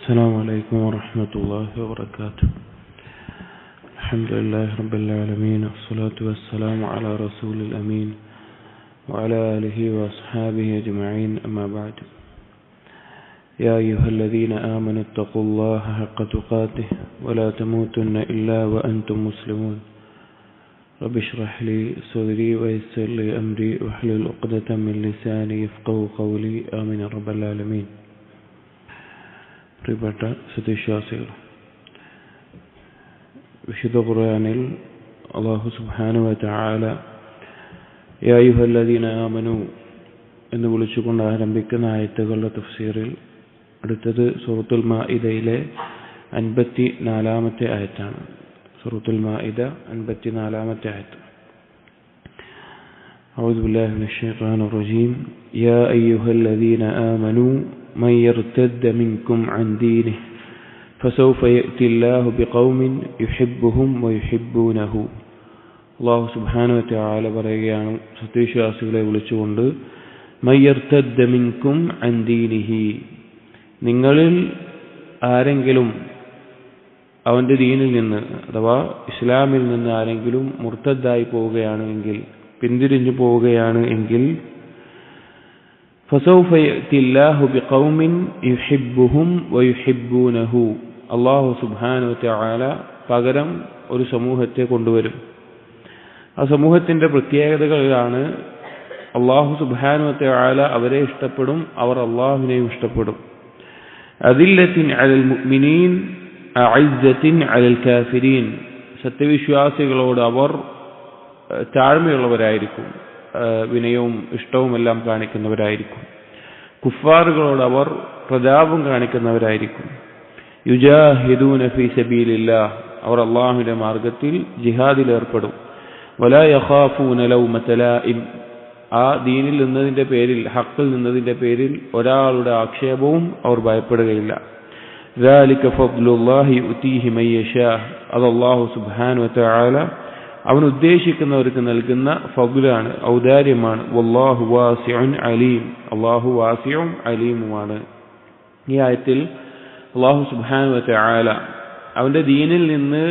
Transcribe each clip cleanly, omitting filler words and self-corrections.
السلام عليكم ورحمة الله وبركاته. الحمد لله رب العالمين، والصلاة والسلام على رسول الأمين وعلى آله وأصحابه أجمعين، أما بعد. يا أيها الذين آمنوا اتقوا الله حق تقاته ولا تموتن إلا وأنتم مسلمون. رب اشرح لي صدري ويسر لي أمري واحلل عقدة من لساني يفقهوا قولي، آمين رب العالمين. പ്രിയപ്പെട്ട സത്യവിശ്വാസികൾ, വിശുദ്ധ ഖുർആനിൽ അല്ലാഹു സുബ്ഹാനഹു വ തആല യാ അയ്യുഹല്ലദീന ആമനൂ എന്ന് വിളിച്ചുകൊണ്ട് ആരംഭിക്കുന്ന ആയത്തുകളുടെ തഫ്സീറിൽ അടുത്തത് സൂറത്തുൽ മാഇദയിലെ 54-ാമത്തെ ആയത്താണ്. സൂറത്തുൽ മാഇദ 54-ാമത്തെ ആയത്ത്. അഊദു ബില്ലാഹി മിനശ് ശൈത്വാനിർ റജീം. യാ അയ്യുഹല്ലദീന ആമനൂ من يرتد منكم عن دينه فسوف يأتي الله بقوم يحبهم ويحبونه. അല്ലാഹു സുബ്ഹാനഹു വ തആല പറയുകയാണ്, സത്യവിശ്വാസികളെ വിളിച്ചുകൊണ്ട്, മൻ യർതദ്ദ മിൻകും അൻ ദീനിഹി, നിങ്ങളിൽ ആരെങ്കിലും അവന്റെ ദീനിൽ നിന്ന് അഥവാ ഇസ്ലാമിൽ നിന്ന് ആരെങ്കിലും മുർത്തദ്ദായി പോവുകയാണെങ്കിൽ, പിന്തിരിഞ്ഞു പോവുകയാണ് എങ്കിൽ, فسوف يأتي الله بقوم يحبهم ويحبونه. അല്ലാഹു സുബ്ഹാനഹു വ തആല പകരം ഒരു സമൂഹത്തെ കൊണ്ടുവരും. ആ സമൂഹത്തിന്റെ പ്രത്യേകതകളാണ്, അല്ലാഹു സുബ്ഹാനഹു വ തആല അവരെ ഇഷ്ടപ്പെടും, അവർ അല്ലാഹുവിനെയും ഇഷ്ടപ്പെടും. അദില്ലത്തിൻ അലൽ മുഅ്മിനീൻ അഇസ്സത്തിൻ അലൽ കാഫിരീൻ. സത്യവിശ്വാസികളോട് അവർ താഴ്മയുള്ളവരായിരിക്കും, വിനയവും ഇഷ്ടവും എല്ലാം കാണിക്കുന്നവരായിരിക്കും. കുഫാറുകളോട് അവർ പ്രതാപം കാണിക്കുന്നവരായിരിക്കും. യുജാഹിദൂന ഫീ സബീലില്ലാഹ്, അവർ അല്ലാഹുവിന്റെ മാർഗത്തിൽ ജിഹാദിൽ ഏർപ്പെടും. വലാ യഖാഫൂന ലൗമത ലായിം, ആ ദീനിൽ നിന്നതിന്റെ പേരിൽ, ഹക്കിൽ നിന്നതിന്റെ പേരിൽ ഒരാളുടെ ആക്ഷേപവും അവർ ഭയപ്പെടുകയില്ല. ദാലിക ഫദ്ലുല്ലാഹി യുതീഹി മൻ യശാ, അത് അല്ലാഹു സുബ്ഹാനഹു വ തആല അവൻ ഉദ്ദേശിക്കുന്നവർക്ക് നൽകുന്ന ഫദ്ലാണ്, ഔദാര്യമാണ്. വല്ലാഹു വാസിഉൻ അലീം, അല്ലാഹു വാസിഉൻ അലീമുമാണ്. ഈ ആയത്തിൽ അല്ലാഹു സുബ്ഹാനഹു വ തആല അവന്റെ ദീനിൽ നിന്ന്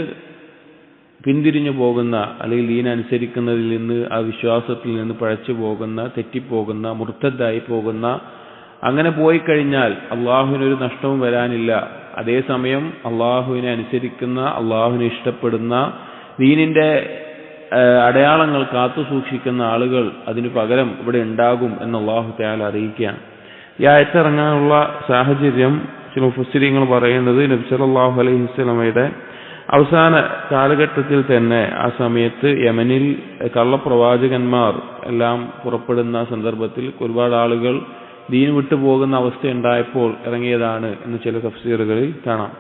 പിന്തിരിഞ്ഞു പോകുന്ന, അല്ലെങ്കിൽ ദീൻ അനുസരിക്കുന്നതിൽ നിന്ന്, ആ വിശ്വാസത്തിൽ നിന്ന് പഴച്ചു പോകുന്ന, തെറ്റിപ്പോകുന്ന, മുർത്തദ്ദായി പോകുന്ന, അങ്ങനെ പോയി കഴിഞ്ഞാൽ അള്ളാഹുവിനൊരു നഷ്ടവും വരാനില്ല. അതേസമയം അള്ളാഹുവിനെ അനുസരിക്കുന്ന, അള്ളാഹുവിനെ ഇഷ്ടപ്പെടുന്ന, ദീനിന്റെ അടയാളങ്ങൾ കാത്തു സൂക്ഷിക്കുന്ന ആളുകൾ അതിനു പകരം ഇവിടെ ഉണ്ടാകും എന്ന് അല്ലാഹു തആല അറിയിക്കുകയാണ്. ഈ ആയത്തിറങ്ങാനുള്ള സാഹചര്യം ചില മുഫസ്സിരീങ്ങൾ പറയുന്നത്, നബി സല്ലല്ലാഹു അലൈഹി വസല്ലമയുടെ അവസാന കാലഘട്ടത്തിൽ തന്നെ, ആ സമയത്ത് യമനിൽ കള്ളപ്രവാചകന്മാർ എല്ലാം പുറപ്പെടുന്ന സന്ദർഭത്തിൽ ഒരുപാട് ആളുകൾ ദീൻ വിട്ടുപോകുന്ന അവസ്ഥ ഉണ്ടായപ്പോൾ ഇറങ്ങിയതാണ് എന്ന് ചില തഫ്സീറുകളിൽ കാണാം.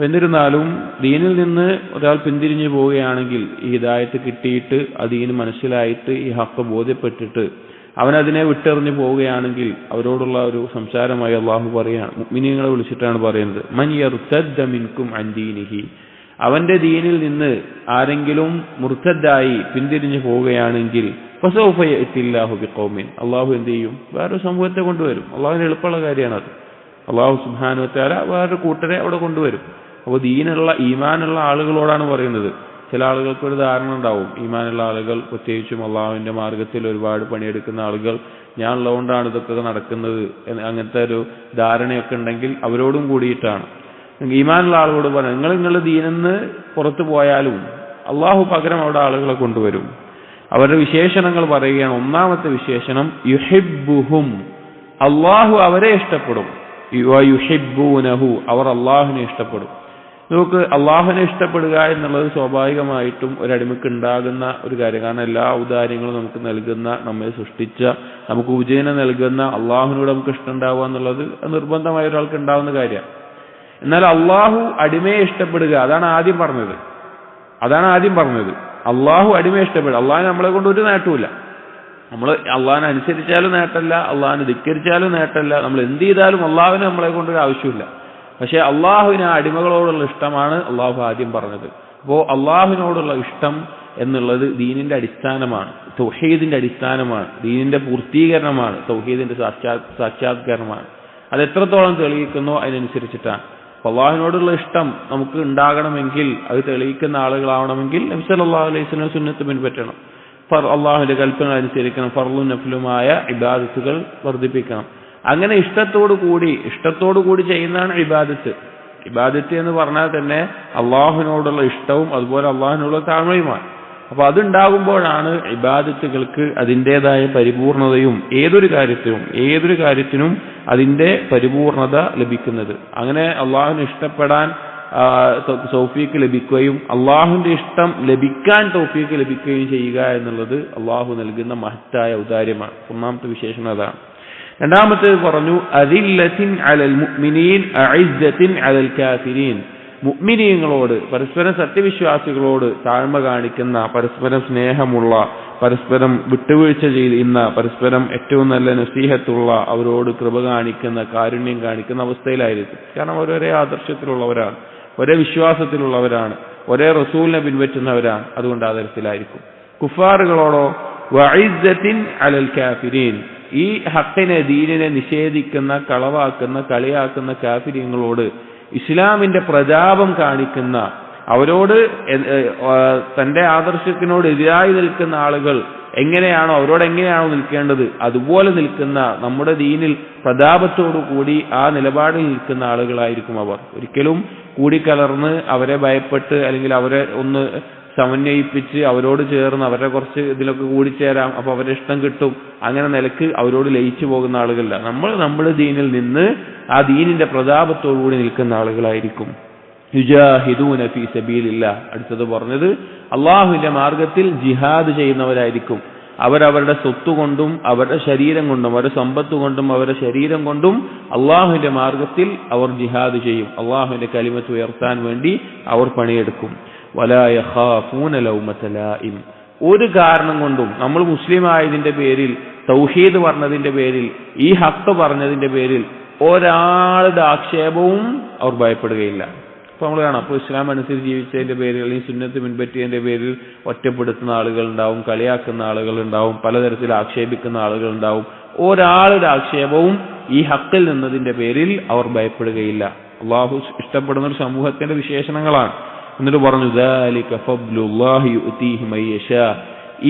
എന്നിരുന്നാലും ദീനിൽ നിന്ന് ഒരാൾ പിന്തിരിഞ്ഞു പോവുകയാണെങ്കിൽ, ഈ ഹിദായത്ത് കിട്ടിയിട്ട് ആ ദീന് മനസ്സിലായിട്ട് ഈ ഹക്ക് ബോധ്യപ്പെട്ടിട്ട് അവനതിനെ വിട്ടെറിഞ്ഞു പോവുകയാണെങ്കിൽ അവരോടുള്ള ഒരു സംസാരമായി അള്ളാഹു പറയാണ്, മുഅ്മിനീങ്ങളെ വിളിച്ചിട്ടാണ് പറയുന്നത്, മൻ യർതദ്ദ മിൻകും അൻ ദീനിഹി, അവന്റെ ദീനിൽ നിന്ന് ആരെങ്കിലും മുർത്തദ്ദായി പിന്തിരിഞ്ഞു പോവുകയാണെങ്കിൽ, ഫസൗഫ യഅതില്ലാഹു ബിഖൗമിൻ, അള്ളാഹു എന്ത് ചെയ്യും? വേറൊരു സമൂഹത്തെ കൊണ്ടുവരും. അള്ളാഹുവിന് എളുപ്പമുള്ള കാര്യമാണത്. അള്ളാഹു സുബ്ഹാനഹു വ തആല വേറൊരു കൂട്ടരെ അവിടെ കൊണ്ടുവരും. അപ്പോൾ ദീനുള്ള, ഈമാനുള്ള ആളുകളോടാണ് പറയുന്നത്. ചില ആളുകൾക്ക് ഒരു ധാരണ ഉണ്ടാവും, ഈമാനുള്ള ആളുകൾ, പ്രത്യേകിച്ചും അള്ളാഹുവിന്റെ മാർഗത്തിൽ ഒരുപാട് പണിയെടുക്കുന്ന ആളുകൾ, ഞാൻ ഉള്ളതുകൊണ്ടാണ് ഇതൊക്കെ നടക്കുന്നത്, അങ്ങനത്തെ ഒരു ധാരണയൊക്കെ ഉണ്ടെങ്കിൽ അവരോടും കൂടിയിട്ടാണ്. ഈമാനുള്ള ആളുകളോട് പറയാം, നിങ്ങൾ നിങ്ങളുടെ ദീനിന്ന് പുറത്തു പോയാലും അള്ളാഹു പകരം അവിടെ ആളുകളെ കൊണ്ടുവരും. അവരുടെ വിശേഷണങ്ങൾ പറയുകയാണ്. ഒന്നാമത്തെ വിശേഷണം, യുഹിബ്ബുഹും, അള്ളാഹു അവരെ ഇഷ്ടപ്പെടും. യുഹിബ്ബൂനഹു, അവർ അള്ളാഹുവിനെ ഇഷ്ടപ്പെടും. നമുക്ക് അള്ളാഹുവിനെ ഇഷ്ടപ്പെടുക എന്നുള്ളത് സ്വാഭാവികമായിട്ടും ഒരടിമക്ക് ഉണ്ടാകുന്ന ഒരു കാര്യം. കാരണം എല്ലാ ഔദാര്യങ്ങളും നമുക്ക് നൽകുന്ന, നമ്മെ സൃഷ്ടിച്ച, നമുക്ക് ഉപജീവനം നൽകുന്ന അള്ളാഹുവിനോട് നമുക്ക് ഇഷ്ടം ഉണ്ടാവുക എന്നുള്ളത് നിർബന്ധമായ ഒരാൾക്ക് ഉണ്ടാവുന്ന കാര്യമാണ്. എന്നാൽ അള്ളാഹു അടിമയെ ഇഷ്ടപ്പെടുക, അതാണ് ആദ്യം പറഞ്ഞത്. അള്ളാഹു അടിമയെ ഇഷ്ടപ്പെടുക. അള്ളാഹിനെ നമ്മളെ കൊണ്ട് ഒരു നേട്ടവുമില്ല. നമ്മൾ അള്ളാഹിനെ അനുസരിച്ചാലും നേട്ടമല്ല, അള്ളാഹിനെ ധിക്കരിച്ചാലും നേട്ടമല്ല, നമ്മൾ എന്ത് ചെയ്താലും അള്ളാഹുവിനെ നമ്മളെ കൊണ്ടൊരു ആവശ്യമില്ല. പക്ഷെ അള്ളാഹുവിന് അടിമകളോടുള്ള ഇഷ്ടമാണ് അള്ളാഹു ആദ്യം പറഞ്ഞത്. അപ്പോൾ അള്ളാഹുവിനോടുള്ള ഇഷ്ടം എന്നുള്ളത് ദീനിന്റെ അടിസ്ഥാനമാണ്, തൗഹീദിന്റെ അടിസ്ഥാനമാണ്, ദീനിന്റെ പൂർത്തീകരണമാണ്, തൗഹീദിന്റെ സാക്ഷാത്കാരമാണ്. അത് എത്രത്തോളം തെളിയിക്കുന്നോ അതിനനുസരിച്ചിട്ടാണ്. അള്ളാഹുവിനോടുള്ള ഇഷ്ടം നമുക്ക് ഉണ്ടാകണമെങ്കിൽ, അത് തെളിയിക്കുന്ന ആളുകളാവണമെങ്കിൽ നബി സല്ലല്ലാഹു അലൈഹി വസല്ലം സുന്നത്ത് പിൻപറ്റണം, അള്ളാഹുവിന്റെ കൽപ്പന അനുസരിക്കണം, ഫർളും നഫ്ലുമായ ഇബാദത്തുകൾ വർദ്ധിപ്പിക്കണം. അങ്ങനെ ഇഷ്ടത്തോടു കൂടി ചെയ്യുന്നതാണ് ഇബാദത്ത്. ഇബാദത്ത് എന്ന് പറഞ്ഞാൽ തന്നെ അള്ളാഹുവിനോടുള്ള ഇഷ്ടവും അതുപോലെ അള്ളാഹുവിനോടുള്ള താഴ്മയുമാണ്. അപ്പൊ അതുണ്ടാകുമ്പോഴാണ് ഇബാദത്തുകൾക്ക് അതിൻ്റെതായ പരിപൂർണതയും ഏതൊരു കാര്യത്തിനും അതിന്റെ പരിപൂർണത ലഭിക്കുന്നത്. അങ്ങനെ അള്ളാഹുവിനെ ഇഷ്ടപ്പെടാൻ തൗഫീക്ക് ലഭിക്കുകയും അള്ളാഹുവിന്റെ ഇഷ്ടം ലഭിക്കാൻ തൗഫീക്ക് ലഭിക്കുകയും ചെയ്യുക എന്നുള്ളത് അള്ളാഹു നൽകുന്ന മഹത്തായ ഔദാര്യമാണ്. ഒന്നാമത്തെ വിശേഷണം അതാണ്. രണ്ടാമത്തേത് പറഞ്ഞു അദില്ലത്തിൻ അലൽ മുഅ്മിനീൻ അഇസ്സത്തിൻ അലൽ കാഫിരീൻ. മുഅ്മിനീങ്ങളോട്, പരസ്പരം സത്യവിശ്വാസികളോട് താഴ്മ കാണിക്കുന്ന, പരസ്പരം സ്നേഹമുള്ള, പരസ്പരം വിട്ടുവീഴ്ച ചെയ്യുന്ന, പരസ്പരം ഏറ്റവും നല്ല നസീഹത്തുള്ള, അവരോട് കൃപ കാണിക്കുന്ന, കാരുണ്യം കാണിക്കുന്ന അവസ്ഥയിലായിരിക്കും. കാരണം അവർ ഒരേ ആദർശത്തിലുള്ളവരാണ്, ഒരേ വിശ്വാസത്തിലുള്ളവരാണ്, ഒരേ റസൂലിനെ പിൻപറ്റുന്നവരാണ്. അതുകൊണ്ട് ആദർശത്തിലായിരിക്കും. കുഫാറുകളോടോ വഇസ്സത്തിൻ അലൽ കാഫിരീൻ, ഈ ഹഖിനെ, ദീനിനെ നിഷേധിക്കുന്ന, കളവാക്കുന്ന, കളിയാക്കുന്ന കാഫിരീങ്ങളോട്, ഇസ്ലാമിന്റെ പ്രതാപം കാണിക്കുന്ന, അവരോട് തന്റെ ആദർശത്തിനോട് എതിരായി നിൽക്കുന്ന ആളുകൾ അവരോട് എങ്ങനെയാണോ നിൽക്കേണ്ടത് അതുപോലെ നിൽക്കുന്ന, നമ്മുടെ ദീനിൽ പ്രതാപത്തോടുകൂടി ആ നിലപാടിൽ നിൽക്കുന്ന ആളുകളായിരിക്കും അവർ. ഒരിക്കലും കൂടിക്കലർന്ന് അവരെ ഭയപ്പെട്ട് അല്ലെങ്കിൽ അവരെ ഒന്ന് സമന്വയിപ്പിച്ച് അവരോട് ചേർന്ന് അവരുടെ കുറച്ച് ഇതിലൊക്കെ കൂടിച്ചേരാം, അപ്പൊ അവരുടെ ഇഷ്ടം കിട്ടും, അങ്ങനെ നിലക്ക് അവരോട് ലയിച്ചു പോകുന്ന ആളുകളല്ല. നമ്മുടെ ദീനിൽ നിന്ന് ആ ദീനിന്റെ പ്രതാപത്തോടുകൂടി നിൽക്കുന്ന ആളുകളായിരിക്കും. യുജാഹിദൂന ഫീ സബീലില്ലാഹ്. അടുത്തത് പറഞ്ഞത് അള്ളാഹുവിന്റെ മാർഗത്തിൽ ജിഹാദ് ചെയ്യുന്നവരായിരിക്കും. അവരവരുടെ സ്വത്തുകൊണ്ടും അവരുടെ ശരീരം കൊണ്ടും, അവരുടെ സമ്പത്ത് കൊണ്ടും അവരുടെ ശരീരം കൊണ്ടും അള്ളാഹുവിന്റെ മാർഗത്തിൽ അവർ ജിഹാദ് ചെയ്യും. അള്ളാഹുവിന്റെ കലിമത്ത് ഉയർത്താൻ വേണ്ടി അവർ പണിയെടുക്കും. വലാ യഖാഫൂന ലൗമത ലായിം. ഒരു കാരണം കൊണ്ടും നമ്മൾ മുസ്ലിം ആയതിന്റെ പേരിൽ, തൗഹീദ് പറഞ്ഞതിന്റെ പേരിൽ, ഈ ഹഖ് പറഞ്ഞതിന്റെ പേരിൽ ഒരാളുടെ ആക്ഷേപവും അവർ ഭയപ്പെടുകയില്ല. അപ്പൊ നമ്മൾ കാണാം, അപ്പോൾ ഇസ്ലാം അനുസരിച്ച് ജീവിച്ചതിന്റെ പേരിൽ അല്ലെങ്കിൽ സുന്നത്ത് പിൻപറ്റിയതിന്റെ പേരിൽ ഒറ്റപ്പെടുത്തുന്ന ആളുകൾ ഉണ്ടാവും, കളിയാക്കുന്ന ആളുകൾ ഉണ്ടാവും, പലതരത്തിൽ ആക്ഷേപിക്കുന്ന ആളുകൾ ഉണ്ടാവും. ഒരാളുടെ ആക്ഷേപവും ഈ ഹഖിൽ നിന്നതിന്റെ പേരിൽ അവർ ഭയപ്പെടുകയില്ല. അള്ളാഹു ഇഷ്ടപ്പെടുന്ന ഒരു സമൂഹത്തിന്റെ വിശേഷണങ്ങളാണ്. എന്നിട്ട് പറഞ്ഞു ദാലിക ഫദ്ലുല്ലാഹി യുഅതീഹി മയ്യശാ.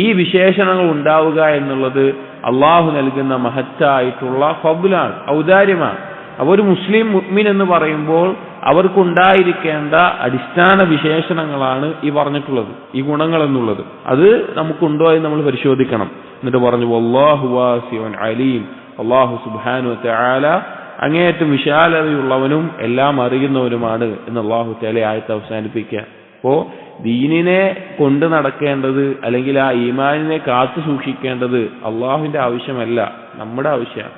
ഈ വിശേഷണങ്ങൾ ഉണ്ടാവുക എന്നുള്ളത് അള്ളാഹു നൽകുന്ന മഹത്തായിട്ടുള്ള ഫദ്ലാണ്, ഔദാര്യമാണ്. അപ്പോൾ ഒരു മുസ്ലിം മുഅ്മിൻ എന്ന് പറയുമ്പോൾ അവർക്കുണ്ടായിരിക്കേണ്ട അടിസ്ഥാന വിശേഷണങ്ങളാണ് ഈ പറഞ്ഞിട്ടുള്ളത്, ഈ ഗുണങ്ങൾ എന്നുള്ളത്. അത് നമുക്കുണ്ടോ എന്ന് നമ്മൾ പരിശോധിക്കണം. എന്നിട്ട് പറഞ്ഞു വല്ലാഹു വാസിഉൻ അലീം. അള്ളാഹു സുബ്ഹാനഹു വ തആല അങ്ങേയറ്റം വിശാലതയുള്ളവനും എല്ലാം അറിയുന്നവനുമാണ് എന്ന് അള്ളാഹു തആല ആയത്ത് അവസാനിപ്പിക്കുക. അപ്പോ ദീനിനെ കൊണ്ട് നടക്കേണ്ടത് അല്ലെങ്കിൽ ആ ഈമാനിനെ കാത്തു സൂക്ഷിക്കേണ്ടത് അള്ളാഹുവിന്റെ ആവശ്യമല്ല, നമ്മുടെ ആവശ്യമാണ്.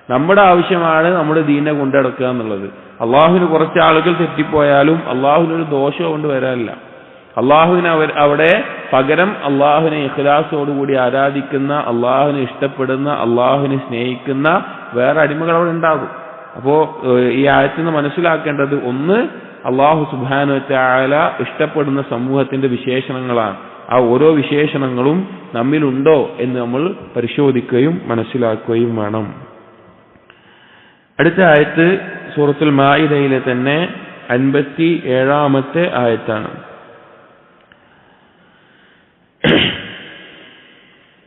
നമ്മുടെ ആവശ്യമാണ് നമ്മുടെ ദീനിനെ കൊണ്ടു നടക്കുക എന്നുള്ളത്. അള്ളാഹുവിന് കുറച്ച് ആളുകൾ തെറ്റിപ്പോയാലും അള്ളാഹുവിനൊരു ദോഷം കൊണ്ട് വരാനില്ല. അള്ളാഹുവിനെ അവിടെ പകരം അള്ളാഹുവിനെ ഇഖ്ലാസോടുകൂടി ആരാധിക്കുന്ന, അള്ളാഹുവിനെ ഇഷ്ടപ്പെടുന്ന, അള്ളാഹുവിനെ സ്നേഹിക്കുന്ന വേറെ അടിമകൾ അവിടെ ഉണ്ടാകും. അപ്പോ ഈ ആയത്തിൽ നിന്ന് മനസ്സിലാക്കേണ്ടത്, ഒന്ന് അള്ളാഹു സുബ്ഹാനഹു വ തആല ഇഷ്ടപ്പെടുന്ന സമൂഹത്തിന്റെ വിശേഷണങ്ങളാണ്. ആ ഓരോ വിശേഷണങ്ങളും നമ്മിലുണ്ടോ എന്ന് നമ്മൾ പരിശോധിക്കുകയും മനസ്സിലാക്കുകയും വേണം. അടുത്ത ആയത്ത് സൂറത്തുൽ മാഇദയിലെ തന്നെ 57-ാമത്തെ ആയത്താണ്.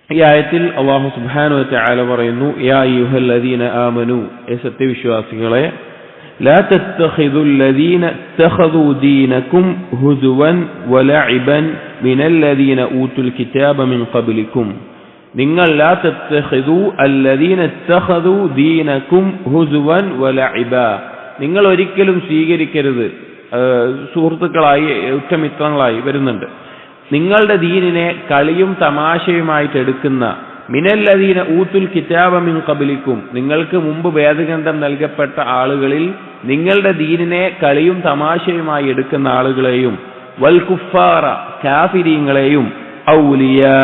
ഈ ആയത്തിൽ അല്ലാഹു സുബ്ഹാനഹു വ തആല പറയുന്നു, യാ അയ്യുഹല്ലദീന ആമനൂ, സത്യവിശ്വാസികളെ, ലാ തത്തഖിദുല്ലദീന ഇത്തഖദൂ ദീനകും ഹുസുവൻ വലഇബൻ മിനല്ലദീന ഊതുൽ കിതാബ മിൻ ഖബ്ലികും. നിങ്ങൾ ലാ തത്തഖിദൂ അല്ലദീന ഇത്തഖദൂ ദീനകും ഹുസുവൻ വലഇബ, നിങ്ങൾ ഒരിക്കലും സ്വീകരിക്കരുത്, സുഹൃത്തുക്കളായി ഉറ്റമിത്രങ്ങളായി വരുന്നുണ്ട്, നിങ്ങളുടെ ദീനിനെ കളിയും തമാശയുമായിട്ട് എടുക്കുന്ന, മിനല്ലദീന ഊതുൽ കിതാബ മിൻ ഖബ്ലികും, നിങ്ങൾക്ക് മുമ്പ് വേദഗ്രന്ഥം നൽകപ്പെട്ട ആളുകളിൽ നിങ്ങളുടെ ദീനിനെ കളിയും തമാശയുമായി എടുക്കുന്ന ആളുകളെയും, വൽ കുഫാറ കാഫിരീങ്ങളെയും, ഔലിയാ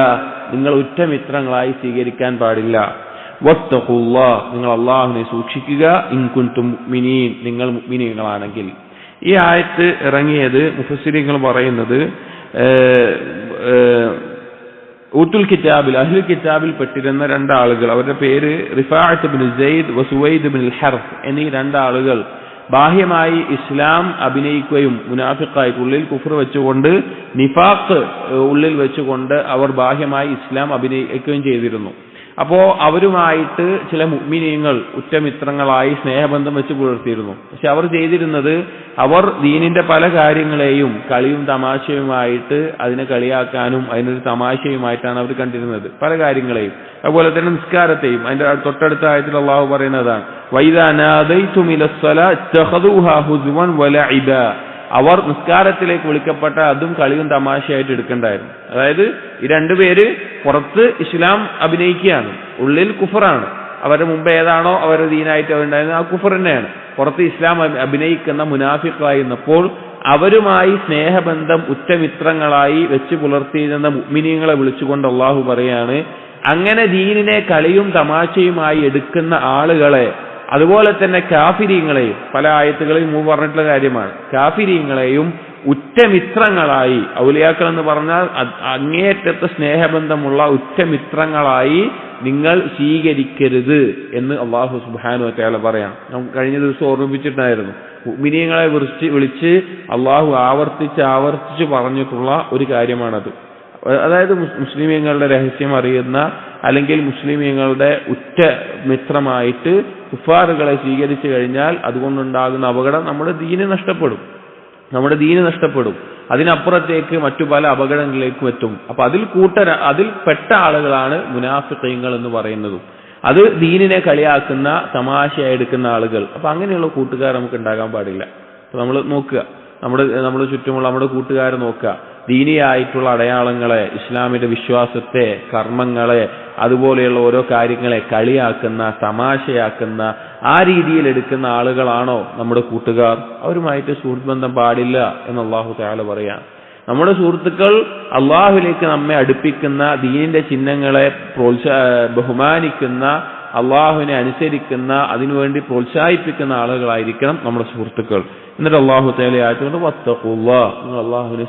നിങ്ങൾ ഉറ്റമിത്രങ്ങളായി സ്വീകരിക്കാൻ പാടില്ല. വത്തഖുല്ലാഹ്, നിങ്ങൾ അല്ലാഹുവിനെ സൂക്ഷിക്കുക, ഇൻ കുൻതും മുഅ്മിനീൻ, നിങ്ങൾ മുഅ്മിനീങ്ങളാണെങ്കിൽ. ഈ ആയത്ത് ഇറങ്ങിയത് മുഫസ്സിരീങ്ങൾ പറയുന്നത് ഊത്തുൽ കിതാബിൽ, അഹ്ലുൽ കിതാബിൽ പെട്ടിരുന്ന രണ്ടാളുകൾ, അവരുടെ പേര് റിഫാഅത്ത് ഇബ്നു സയ്യിദ് വസുവൈദ് ഇബ്നുൽ ഹർഫ് എന്നീ രണ്ടാളുകൾ ബാഹ്യമായി ഇസ്ലാം അഭിനയിക്കുകയും മുനാഫിഖായി ഉള്ളിൽ കുഫർ വെച്ചുകൊണ്ട് നിഫാഖ് ഉള്ളിൽ വെച്ചുകൊണ്ട് അവർ ബാഹ്യമായി ഇസ്ലാം അഭിനയിക്കുകയും ചെയ്തിരുന്നു. അപ്പോ അവരുമായിട്ട് ചില മുഅ്മിനീങ്ങൾ ഉറ്റമിത്രങ്ങളായി സ്നേഹബന്ധം വെച്ച് പുലർത്തിയിരുന്നു. പക്ഷെ അവർ ചെയ്തിരുന്നത് അവർ ദീനിന്റെ പല കാര്യങ്ങളെയും കളിയും തമാശയുമായിട്ട് അതിനെ കളിയാക്കാനും അതിനൊരു തമാശയുമായിട്ടാണ് അവർ കണ്ടിരുന്നത്, പല കാര്യങ്ങളെയും. അതുപോലെ തന്നെ നിസ്കാരത്തെയും. അതിന്റെ തൊട്ടടുത്ത ആയത്തിൽ അള്ളാഹു പറയുന്നതാണ് വൈദാ നാദൈതും ഇലസ്സലാ ഇത്തഖദൂഹാ ഹുസ്വൻ വലഇബാ. അവർ നിസ്കാരത്തിലേക്ക് വിളിക്കപ്പെട്ട അതും കളിയും തമാശയായിട്ട് എടുക്കണ്ടായിരുന്നു. അതായത് ഈ രണ്ടുപേര് പുറത്ത് ഇസ്ലാം അഭിനയിക്കുകയാണ്, ഉള്ളിൽ കുഫറാണ്. അവരുടെ മുമ്പ് ഏതാണോ അവരുടെ ദീനായിട്ട് അവരുണ്ടായിരുന്നത് ആ കുഫർ തന്നെയാണ്. പുറത്ത് ഇസ്ലാം അഭിനയിക്കുന്ന മുനാഫിഖായിരുന്നപ്പോൾ അവരുമായി സ്നേഹബന്ധം ഉറ്റമിത്രങ്ങളായി വെച്ച് പുലർത്തിയിരുന്ന മുഅ്മിനീങ്ങളെ വിളിച്ചുകൊണ്ട് അള്ളാഹു പറയാണ്, അങ്ങനെ ദീനിനെ കളിയും തമാശയുമായി എടുക്കുന്ന ആളുകളെ, അതുപോലെ തന്നെ കാഫിരീങ്ങളെയും, പല ആയത്തുകളിൽ മുമ്പ് പറഞ്ഞിട്ടുള്ള കാര്യമാണ്, കാഫിരീങ്ങളെയും ഉറ്റമിത്രങ്ങളായി, ഔലിയാക്കൾ എന്ന് പറഞ്ഞാൽ അങ്ങേയറ്റത്തെ സ്നേഹബന്ധമുള്ള ഉറ്റമിത്രങ്ങളായി നിങ്ങൾ സ്വീകരിക്കരുത് എന്ന് അല്ലാഹു സുബ്ഹാനഹു വ തആല പറയാം. നമുക്ക് കഴിഞ്ഞ ദിവസം ഓർമ്മിപ്പിച്ചിട്ടുണ്ടായിരുന്നു, മുഅ്മിനീങ്ങളെ വിളിച്ച് അല്ലാഹു ആവർത്തിച്ച് പറഞ്ഞിട്ടുള്ള ഒരു കാര്യമാണത്. അതായത് മുസ്ലിമീങ്ങളുടെ രഹസ്യം അറിയുന്ന അല്ലെങ്കിൽ മുസ്ലിമീങ്ങളുടെ ഉറ്റ മിത്രമായിട്ട് കുഫാറുകളെ സ്വീകരിച്ചു കഴിഞ്ഞാൽ അതുകൊണ്ടുണ്ടാകുന്ന അപകടം നമ്മുടെ ദീന് നഷ്ടപ്പെടും. അതിനപ്പുറത്തേക്ക് മറ്റു പല അപകടങ്ങളിലേക്കും എത്തും. അപ്പൊ അതിൽ പെട്ട ആളുകളാണ് മുനാഫിഖീങ്ങൾ എന്ന് പറയുന്നതും. അത് ദീനിനെ കളിയാക്കുന്ന തമാശയായി എടുക്കുന്ന ആളുകൾ. അപ്പൊ അങ്ങനെയുള്ള കൂട്ടുകാർ നമുക്ക് ഉണ്ടാകാൻ പാടില്ല. അപ്പൊ നമ്മൾ നോക്കുക, നമ്മുടെ ചുറ്റുമുള്ള നമ്മുടെ കൂട്ടുകാരെ നോക്കുക, ദീനിയായിട്ടുള്ള അടയാളങ്ങളെ, ഇസ്ലാമിന്റെ വിശ്വാസത്തെ, കർമ്മങ്ങളെ, അതുപോലെയുള്ള ഓരോ കാര്യങ്ങളെ കളിയാക്കുന്ന തമാശയാക്കുന്ന ആ രീതിയിൽ എടുക്കുന്ന ആളുകളാണോ നമ്മുടെ കൂട്ടുകാർ? അവരുമായിട്ട് സുഹൃത്ത് ബന്ധം പാടില്ല എന്ന് അല്ലാഹു തആല പറയാം. നമ്മുടെ സുഹൃത്തുക്കൾ അള്ളാഹുവിലേക്ക് നമ്മെ അടുപ്പിക്കുന്ന, ദീനിന്റെ ചിഹ്നങ്ങളെ ബഹുമാനിക്കുന്ന, അള്ളാഹുവിനെ അനുസരിക്കുന്ന, അതിനുവേണ്ടി പ്രോത്സാഹിപ്പിക്കുന്ന ആളുകളായിരിക്കണം നമ്മുടെ സുഹൃത്തുക്കൾ. എന്നിട്ട് അല്ലാഹു തആല ആയതുകൊണ്ട് വത്തഖുല്ലാഹ്, നിങ്ങൾ അള്ളാഹുവിനെ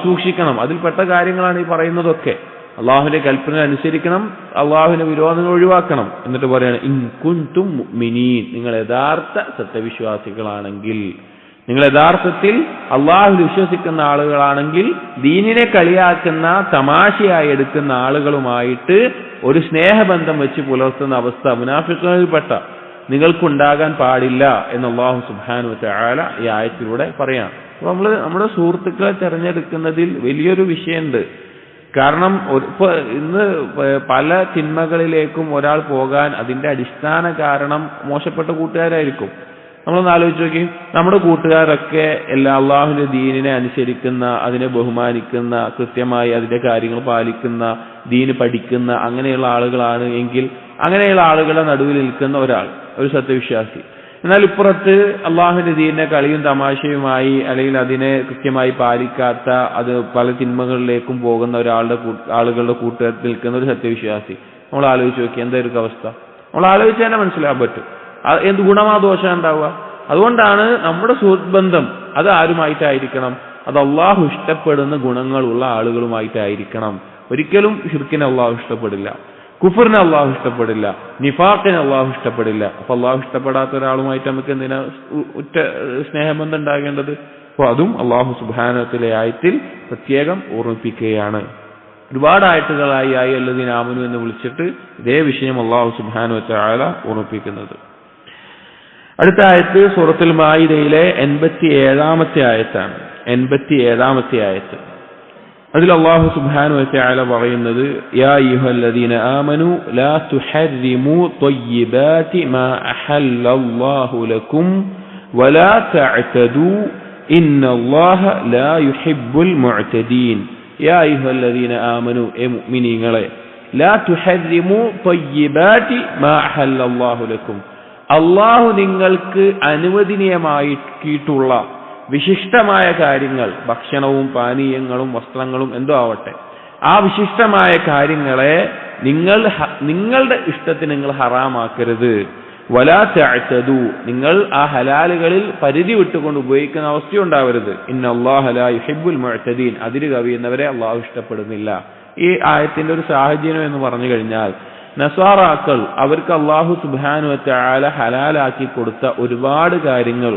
സൂക്ഷിക്കണം. അതിൽപ്പെട്ട കാര്യങ്ങളാണ് ഈ പറയുന്നതൊക്കെ. അള്ളാഹുവിന്റെ കൽപ്പന അനുസരിക്കണം, അള്ളാഹുവിന്റെ വിരോധങ്ങൾ ഒഴിവാക്കണം. എന്നിട്ട് പറയാണ് ഇൻ കുൻതും മുഅ്മിനീൻ, നിങ്ങൾ യഥാർത്ഥ സത്യവിശ്വാസികളാണെങ്കിൽ, നിങ്ങൾ യഥാർത്ഥത്തിൽ അള്ളാഹുവിൽ വിശ്വസിക്കുന്ന ആളുകളാണെങ്കിൽ, ദീനിനെ കളിയാക്കുന്ന തമാശയായി എടുക്കുന്ന ആളുകളുമായിട്ട് ഒരു സ്നേഹബന്ധം വെച്ച് പുലർത്തുന്ന അവസ്ഥ മുനാഫിഖുകളിൽപ്പെട്ട നിങ്ങൾക്കുണ്ടാകാൻ പാടില്ല എന്ന് അല്ലാഹു സുബ്ഹാനഹു വ തആല ഈ ആയത്തിലൂടെ പറയാം. അപ്പൊ നമ്മുടെ സുഹൃത്തുക്കളെ തിരഞ്ഞെടുക്കുന്നതിൽ വലിയൊരു വിഷയമുണ്ട്. കാരണം ഇന്ന് പല തിന്മകളിലേക്കും ഒരാൾ പോകാൻ അതിന്റെ അടിസ്ഥാന കാരണം മോശപ്പെട്ട കൂട്ടുകാരായിരിക്കും. നമ്മളൊന്ന് ആലോചിച്ച് നോക്കി, നമ്മുടെ കൂട്ടുകാരൊക്കെ എല്ലാ അള്ളാഹുവിന്റെ ദീനിനെ അനുസരിക്കുന്ന, അതിനെ ബഹുമാനിക്കുന്ന, കൃത്യമായി അതിന്റെ കാര്യങ്ങൾ പാലിക്കുന്ന, ദീന് പഠിക്കുന്ന അങ്ങനെയുള്ള ആളുകളാണ് എങ്കിൽ അങ്ങനെയുള്ള ആളുകളുടെ നടുവിൽ നിൽക്കുന്ന ഒരു സത്യവിശ്വാസി. എന്നാൽ ഇപ്പുറത്ത് അള്ളാഹുവിന്റെ ദീനിനെ കളിയും തമാശയുമായി അല്ലെങ്കിൽ അതിനെ കൃത്യമായി പാലിക്കാത്ത, അത് പല തിന്മകളിലേക്കും പോകുന്ന ആളുകളുടെ കൂട്ടുകാരത്തിൽ നിൽക്കുന്ന ഒരു സത്യവിശ്വാസി. നമ്മൾ ആലോചിച്ച് നോക്കി എന്തായിരിക്കും അവസ്ഥ? നമ്മൾ ആലോചിച്ച് തന്നെ മനസ്സിലാക്കാൻ പറ്റും എന്ത് ഗുണമാ ദോഷം ഉണ്ടാവുക. അതുകൊണ്ടാണ് നമ്മുടെ സുഹൃത്ത് ബന്ധം അത് ആരുമായിട്ടായിരിക്കണം? അത് അള്ളാഹു ഇഷ്ടപ്പെടുന്ന ഗുണങ്ങളുള്ള ആളുകളുമായിട്ടായിരിക്കണം. ഒരിക്കലും ശിർക്കിനെ അള്ളാഹു ഇഷ്ടപ്പെടില്ല, കുഫറിനെ അള്ളാഹു ഇഷ്ടപ്പെടില്ല, നിഫാഖിനെ അള്ളാഹു ഇഷ്ടപ്പെടില്ല. അപ്പൊ അള്ളാഹു ഇഷ്ടപ്പെടാത്ത ഒരാളുമായിട്ട് നമുക്ക് എന്തിനാ ഉറ്റ സ്നേഹബന്ധം ഉണ്ടാകേണ്ടത്? അപ്പൊ അതും അള്ളാഹു സുബ്ഹാനഹു വ തആല ആയത്തിൽ പ്രത്യേകം ഓർമ്മിപ്പിക്കുകയാണ്. ഒരുപാട് ആയത്തുകളായി അല്ലദീന ആമനു എന്ന് വിളിച്ചിട്ട് ഇതേ വിഷയം അള്ളാഹു സുബ്ഹാനഹു വ തആല ഓർമ്മിപ്പിക്കുന്നത്. അടുത്ത ആയത്ത് സൂറത്തുൽ മാഇദയിലെ 87-ാമത്തെ ആയത്താണ്. 87-ാമത്തെ ആയത്ത്. അതിൽ അല്ലാഹു സുബ്ഹാനഹു വ തആല പറയുന്നത് യാ അയ്യുഹല്ലദീന ആമനു ലാ തുഹർരിമു ത്വയ്യിബാതി മാ അഹല്ലല്ലാഹു ലക്കും വലാ തഅതദു ഇന്നല്ലാഹ ലാ യുഹിബ്ബുൽ മുഅ്തദീൻ. യാ അയ്യുഹല്ലദീന ആമനു, എ മുഅ്മിനീങ്ങളെ, ലാ തുഹർരിമു ത്വയ്യിബാതി മാ അഹല്ലല്ലാഹു ലക്കും, അള്ളാഹു നിങ്ങൾക്ക് അനുവദനീയമാക്കിയിട്ടുള്ള വിശിഷ്ടമായ കാര്യങ്ങൾ, ഭക്ഷണവും പാനീയങ്ങളും വസ്ത്രങ്ങളും എന്തോ ആവട്ടെ, ആ വിശിഷ്ടമായ കാര്യങ്ങളെ നിങ്ങളുടെ ഇഷ്ടത്തിന് നിങ്ങൾ ഹറാമാക്കരുത്. വലാ തഅതദു, നിങ്ങൾ ആ ഹലാലുകളിൽ പരിധി വിട്ടുകൊണ്ട് ഉപയോഗിക്കുന്ന അവസ്ഥയുണ്ടാവരുത്. ഇന്നല്ലാഹ ലാ യുഹിബ്ബുൽ മുഅ്തദീൻ, അതിര് കവിയുന്നവരെ അള്ളാഹു ഇഷ്ടപ്പെടുന്നില്ല. ഈ ആയത്തിന്റെ ഒരു സാഹചര്യം എന്ന് പറഞ്ഞു കഴിഞ്ഞാൽ, നസ്വാറാക്കൾ അവർക്ക് അല്ലാഹു സുബ്ഹാനഹു വ തആല ഹലാലാക്കി കൊടുത്ത ഒരുപാട് കാര്യങ്ങൾ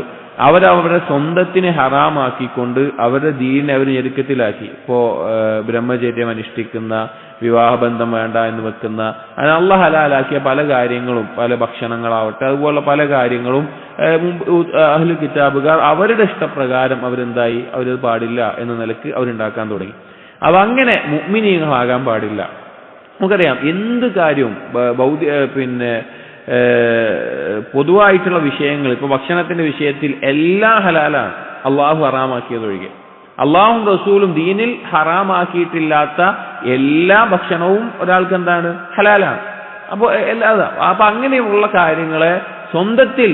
അവരവരുടെ സ്വന്തത്തിന് ഹറാമാക്കിക്കൊണ്ട് അവരുടെ ദീനിനെ അവർ ഞെരുക്കത്തിലാക്കി. ഇപ്പോ ബ്രഹ്മചര്യം അനുഷ്ഠിക്കുന്ന, വിവാഹബന്ധം വേണ്ട എന്ന് വെക്കുന്ന, അല്ലാഹു ഹലാലാക്കിയ പല കാര്യങ്ങളും, പല ഭക്ഷണങ്ങളാവട്ടെ, അതുപോലെ പല കാര്യങ്ങളും അഹ്ലു കിതാബുകാർ അവരുടെ ഇഷ്ടപ്രകാരം അവരെന്തായി, അവരത് പാടില്ല എന്ന നിലക്ക് അവരുണ്ടാക്കാൻ തുടങ്ങി. അപ്പൊ അങ്ങനെ മുഅ്മിനീങ്ങളാകാൻ പാടില്ല. നമുക്കറിയാം എന്ത് കാര്യവും പൊതുവായിട്ടുള്ള വിഷയങ്ങൾ, ഇപ്പൊ ഭക്ഷണത്തിന്റെ വിഷയത്തിൽ എല്ലാം ഹലാലാണ് അള്ളാഹു ഹറാമാക്കിയതൊഴികെ. അള്ളാഹും റസൂലും ദീനിൽ ഹറാമാക്കിയിട്ടില്ലാത്ത എല്ലാ ഭക്ഷണവും ഒരാൾക്ക് എന്താണ്, ഹലാലാണ്. അപ്പൊ അങ്ങനെയുള്ള കാര്യങ്ങളെ സ്വന്തത്തിൽ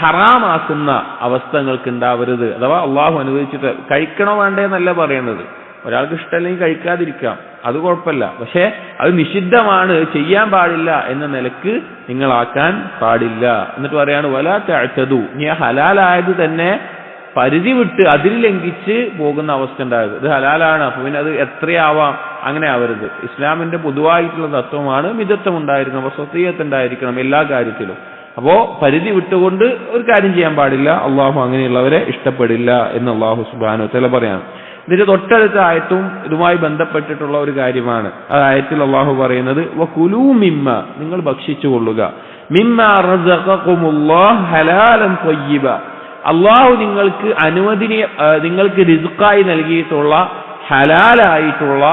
ഹറാമാക്കുന്ന അവസ്ഥകൾക്ക് ഉണ്ടാവരുത്. അഥവാ അള്ളാഹു അനുവദിച്ചിട്ട് കഴിക്കണോ വേണ്ടേ എന്നല്ല പറയുന്നത്. ഒരാൾക്ക് ഇഷ്ടമല്ലെങ്കിൽ കഴിക്കാതിരിക്കാം, അത് കുഴപ്പമില്ല. പക്ഷെ അത് നിഷിദ്ധമാണ്, ചെയ്യാൻ പാടില്ല എന്ന നിലക്ക് നിങ്ങളാക്കാൻ പാടില്ല. എന്നിട്ട് പറയാണ് വലാ തഅ്തദു, നീ ഹലാലായത് തന്നെ പരിധി വിട്ട് അതിൽ ലംഘിച്ച് പോകുന്ന അവസ്ഥ ഉണ്ടായത്. ഇത് ഹലാലാണ്, അപ്പൊ പിന്നെ അത് എത്രയാവാം, അങ്ങനെ ആവരുത്. ഇസ്ലാമിന്റെ പൊതുവായിട്ടുള്ള തത്വമാണ് മിതത്വം ഉണ്ടായിരിക്കണം, വസതിയ്യത്ത് ഉണ്ടായിരിക്കണം എല്ലാ കാര്യത്തിലും. അപ്പോ പരിധി വിട്ടുകൊണ്ട് ഒരു കാര്യം ചെയ്യാൻ പാടില്ല. അള്ളാഹു അങ്ങനെയുള്ളവരെ ഇഷ്ടപ്പെടില്ല എന്ന് അള്ളാഹു സുബ്ഹാനഹു വ തആല പറയാണ്. ഇതിന്റെ തൊട്ടടുത്ത ആയത്തും ഇതുമായി ബന്ധപ്പെട്ടിട്ടുള്ള ഒരു കാര്യമാണ്. ആ ആയത്തിൽ അള്ളാഹു പറയുന്നത് വകുലൂ മിമ്മ, നിങ്ങൾ ഭക്ഷിച്ചു കൊള്ളുക, മിമ്മ റസഖകുമുല്ലാഹ് ഹലാലൻ ത്വയ്യിബ, അള്ളാഹു നിങ്ങൾക്ക് റിസ്ഖായി നൽകിയിട്ടുള്ള ഹലാലായിട്ടുള്ള,